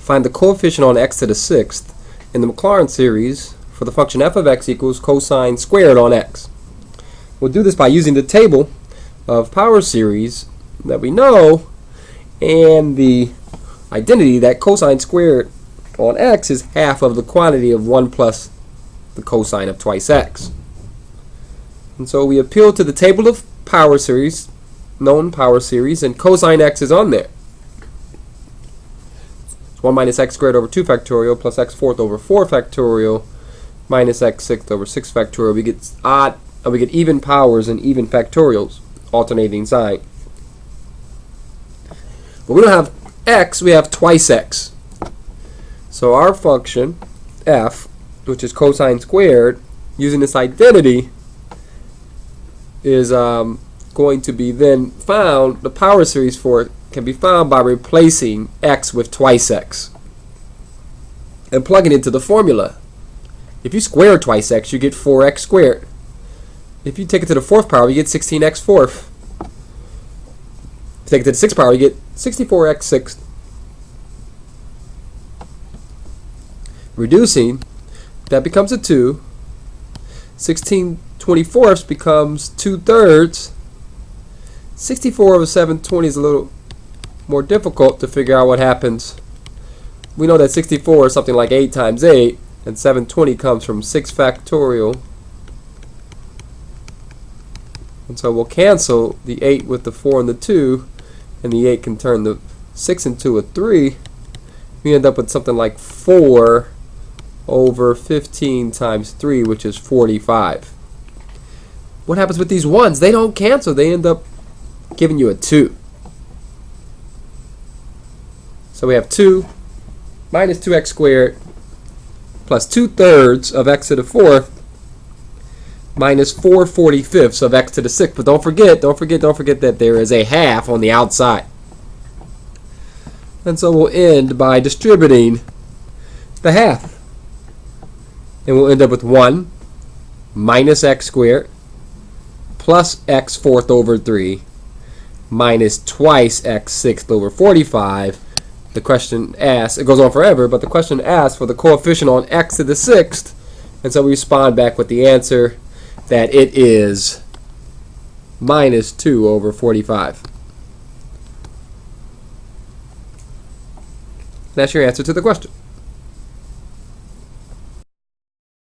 find the coefficient on x to the sixth in the Maclaurin series for the function f of x equals cosine squared on x. We'll do this by using the table of power series that we know and the identity that cosine squared on x is half of the quantity of 1 plus the cosine of twice x. And so we appeal to the table of power series, known power series, and cosine x is on there. It's 1 minus x squared over 2 factorial plus x fourth over 4 factorial minus x sixth over 6 factorial. We get even powers and even factorials, alternating sign. But we don't have x, we have twice x. So our function f, which is cosine squared, using this identity, is going to be then found, the power series for it can be found by replacing x with twice x and plugging into the formula. If you square twice x, you get 4x squared. If you take it to the fourth power, you get 16x fourth. If you take it to the sixth power, you get 64x sixth. Reducing, that becomes a 2. 16 24ths becomes 2/3. 64 over 720 is a little more difficult to figure out what happens. We know that 64 is something like 8 times 8, and 720 comes from 6 factorial. And so we'll cancel the 8 with the 4 and the 2, and the 8 can turn the 6 into a 3. We end up with something like 4 over 15 times 3, which is 45. What happens with these ones? They don't cancel. They end up giving you a 2. So we have 2 minus 2x squared plus 2/3 of x to the 4th minus 4/45 of x to the 6th. But don't forget that there is a half on the outside. And so we'll end by distributing the half. And we'll end up with 1 minus x squared plus x fourth over 3 minus twice x sixth over 45. The question asks, it goes on forever, but the question asks for the coefficient on x to the sixth, and so we respond back with the answer that it is minus 2 over 45. That's your answer to the question.